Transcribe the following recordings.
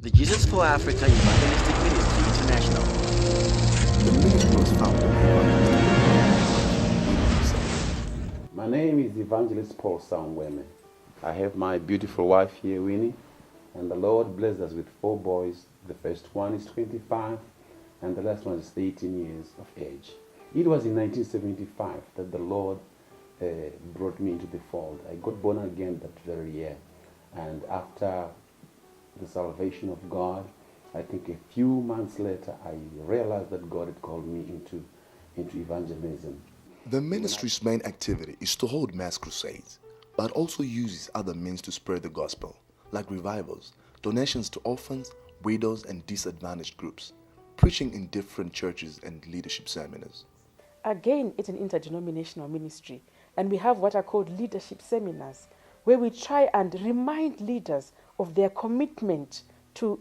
The Jesus for Africa Evangelistic Ministry International. The ministry was founded by My name is Evangelist Paul Samweme. I have my beautiful wife here, Winnie, and the Lord blessed us with 4 boys. The first one is 25, and the last one is 18 years of age. It was in 1975 that the Lord brought me into the fold. I got born again that very year, and after the salvation of God, I think a few months later, I realized that God had called me into evangelism. The ministry's main activity is to hold mass crusades, but also uses other means to spread the gospel, like revivals, donations to orphans, widows, and disadvantaged groups, preaching in different churches and leadership seminars. Again, it's an interdenominational ministry, and we have what are called leadership seminars, where we try and remind leaders of their commitment to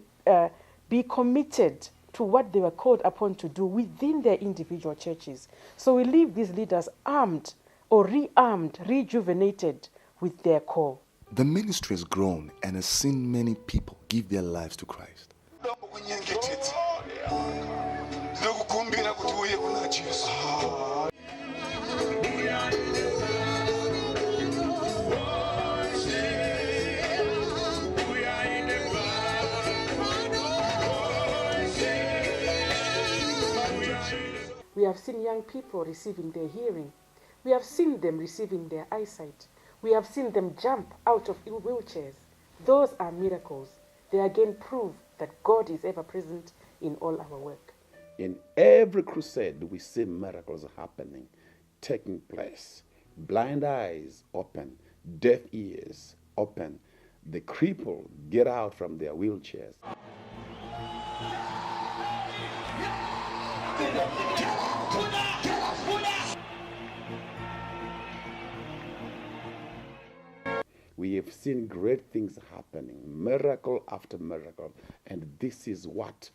be committed to what they were called upon to do within their individual churches. So we leave these leaders armed or rearmed, rejuvenated with their call. The ministry has grown and has seen many people give their lives to Christ. We have seen young people receiving their hearing. We have seen them receiving their eyesight. We have seen them jump out of wheelchairs. Those are miracles. They again prove that God is ever present in all our work. In every crusade, we see miracles happening, taking place. Blind eyes open, deaf ears open. The crippled get out from their wheelchairs. We have seen great things happening, miracle after miracle, and this is what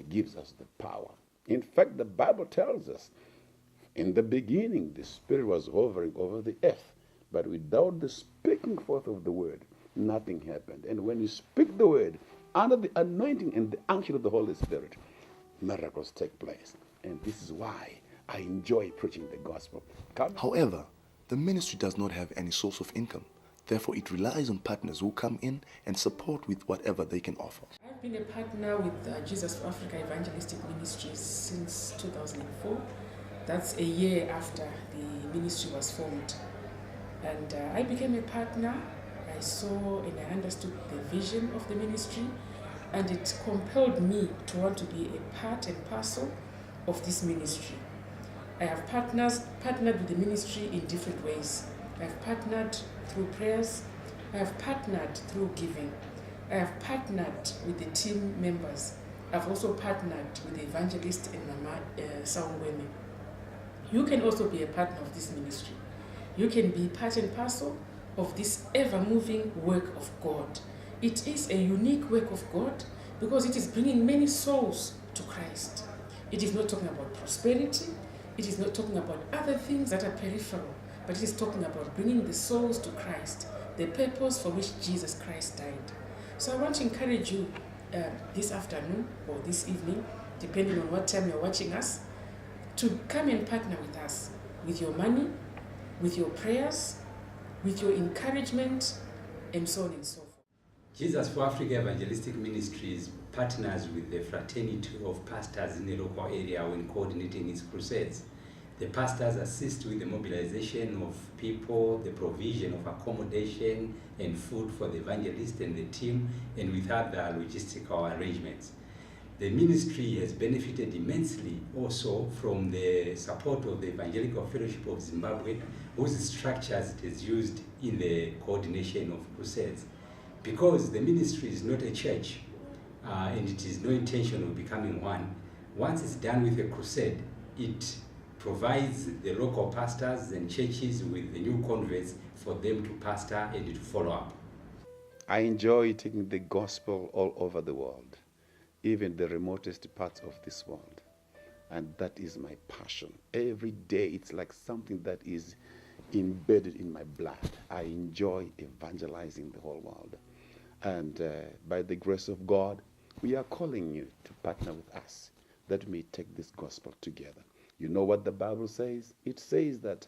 gives us the power. In fact, the Bible tells us, in the beginning, the Spirit was hovering over the earth, but without the speaking forth of the word, nothing happened. And when you speak the word, under the anointing and the unction of the Holy Spirit, miracles take place. And this is why I enjoy preaching the gospel. However, the ministry does not have any source of income. Therefore, it relies on partners who come in and support with whatever they can offer. I've been a partner with Jesus for Africa Evangelistic Ministries since 2004. That's a year after the ministry was formed. And I became a partner. I saw and I understood the vision of the ministry, and it compelled me to want to be a part and parcel of this ministry. I have partnered with the ministry in different ways. I have partnered through prayers. I have partnered through giving. I have partnered with the team members. I've also partnered with the evangelist and Mama Samweme. You can also be a partner of this ministry. You can be part and parcel of this ever-moving work of God. It is a unique work of God because it is bringing many souls to Christ. It is not talking about prosperity. It is not talking about other things that are peripheral, but it is talking about bringing the souls to Christ, the purpose for which Jesus Christ died. So I want to encourage you this afternoon or this evening, depending on what time you're watching us, to come and partner with us with your money, with your prayers, with your encouragement, and so on and so forth. Jesus for Africa Evangelistic Ministries partners with the fraternity of pastors in the local area when coordinating its crusades. The pastors assist with the mobilization of people, the provision of accommodation and food for the evangelist and the team, and with other logistical arrangements. The ministry has benefited immensely also from the support of the Evangelical Fellowship of Zimbabwe, whose structures it has used in the coordination of crusades. Because the ministry is not a church, and it is no intention of becoming one, once it's done with a crusade, it provides the local pastors and churches with the new converts for them to pastor and to follow up. I enjoy taking the gospel all over the world, even the remotest parts of this world. And that is my passion. Every day it's like something that is embedded in my blood. I enjoy evangelizing the whole world. And by the grace of God, We are calling you to partner with us that we may take this gospel together. You know what the Bible says? It says that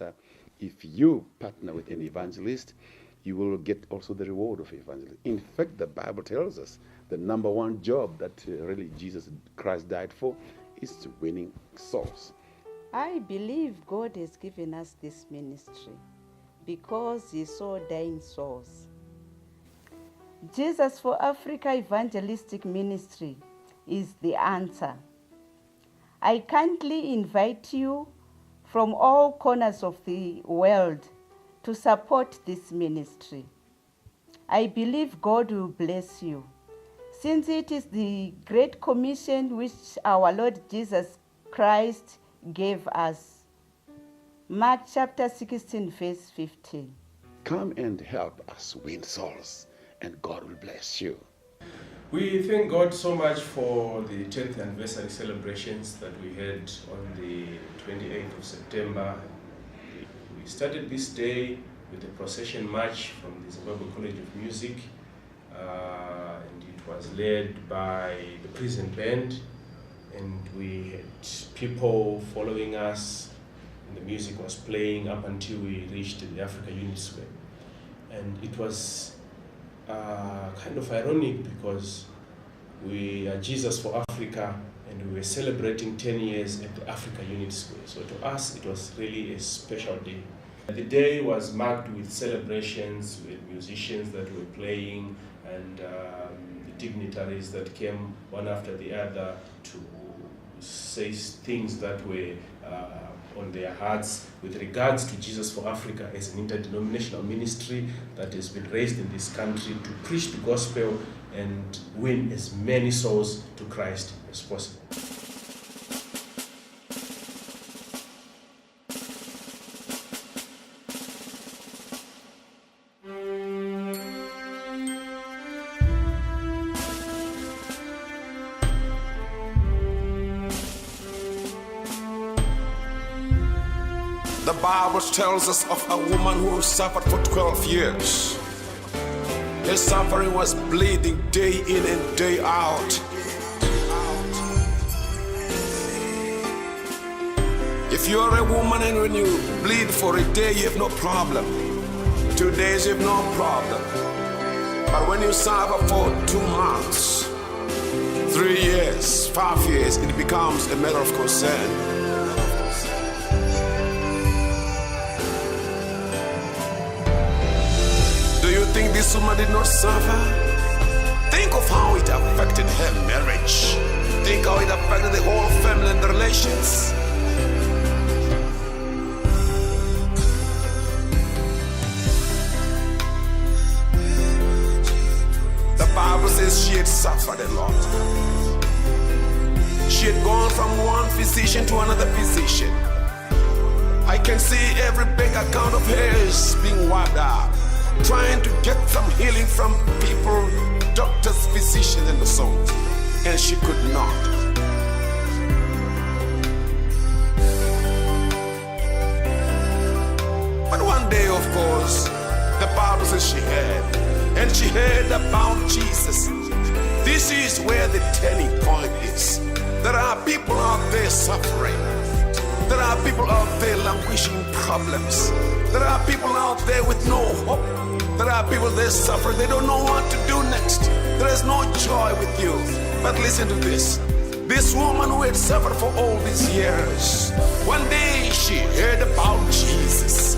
if you partner with an evangelist, you will get also the reward of evangelism. In fact, the Bible tells us the number one job that really Jesus Christ died for is to winning souls. I believe God has given us this ministry because He saw dying souls. Jesus for Africa Evangelistic Ministry is the answer. I kindly invite you from all corners of the world to support this ministry. I believe God will bless you, since it is the Great Commission which our Lord Jesus Christ gave us. Mark chapter 16, verse 15. Come and help us win souls, and God will bless you. We thank God so much for the 10th anniversary celebrations that we had on the 28th of September. We started this day with a procession march from the Zimbabwe College of Music, and it was led by the prison band, and we had people following us, and the music was playing up until we reached the Africa Unity Square. And it was kind of ironic because we are Jesus for Africa and we were celebrating 10 years at the Africa Unity Square. So to us, it was really a special day. The day was marked with celebrations, with musicians that were playing, and the dignitaries that came one after the other to say things that were on their hearts with regards to Jesus for Africa as an interdenominational ministry that has been raised in this country to preach the gospel and win as many souls to Christ as possible. The Bible tells us of a woman who suffered for 12 years. Her suffering was bleeding day in and day out. If you are a woman and when you bleed for a day, you have no problem. 2 days, you have no problem. But when you suffer for 2 months, 3 years, 5 years, it becomes a matter of concern. Think this woman did not suffer? Think of how it affected her marriage. Think how it affected the whole family and the relations. The Bible says she had suffered a lot. She had gone from one physician to another physician. I can see every bank account of hers being wiped out, trying to get some healing from people, doctors, physicians, and so on. And she could not. But one day, of course, the Bible says she heard. And she heard about Jesus. This is where the turning point is. There are people out there suffering. There are people out there languishing problems. There are people out there with no hope. There are people there suffering. They don't know what to do next. There is no joy with you. But listen to this. This woman who had suffered for all these years, one day she heard about Jesus.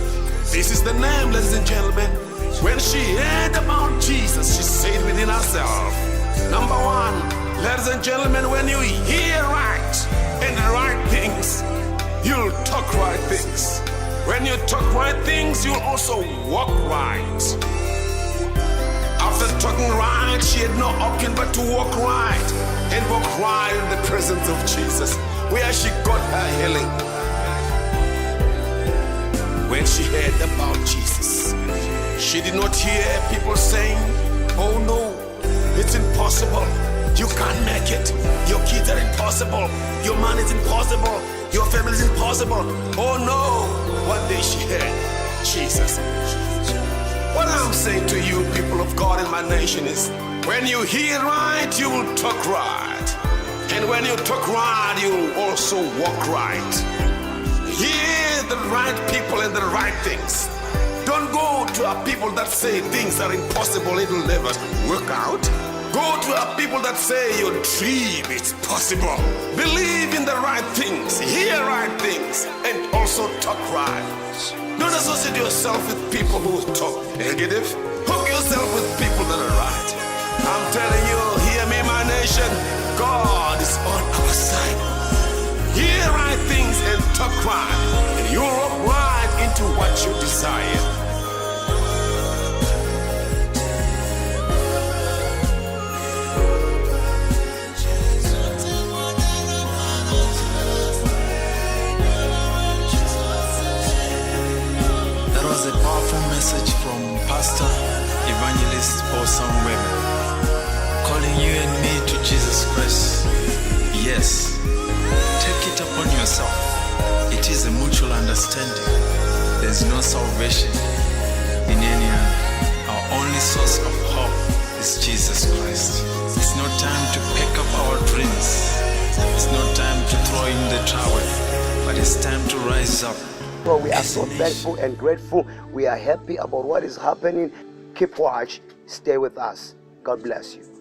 This is the name, ladies and gentlemen. When she heard about Jesus, she said within herself, number one, ladies and gentlemen, when you hear right and the right things, you'll talk right things. When you talk right things, you'll also walk right. After talking right, she had no option but to walk right. And walk right in the presence of Jesus, where she got her healing. When she heard about Jesus, she did not hear people saying, oh no, it's impossible. You can't make it. Your kids are impossible. Your money is impossible. Your family is impossible. Oh no. One day she heard Jesus. What I'm saying to you, people of God in my nation, is When you hear right, you will talk right. And when you talk right, you will also walk right. Hear the right people and the right things. Don't go to our people that say things are impossible, it will never work out. Go to our people that say your dream is possible. Believe in the right things, hear right things, and also talk right. Don't associate yourself with people who talk negative. Hook yourself with people that are right. I'm telling you, hear me, my nation. God is on our side. Hear right things and talk right, and you'll walk right into what you desire. That was a powerful message from Pastor Evangelist Paul Songwebe, calling you and me to Jesus Christ. Yes, take it upon yourself. It is a mutual understanding. There's no salvation in any other. Our only source of hope is Jesus Christ. It's not time to pack up our dreams. It's not time to throw in the towel, but it's time to rise up. So we are so thankful and grateful. We are happy about what is happening. Keep watch. Stay with us. God bless you.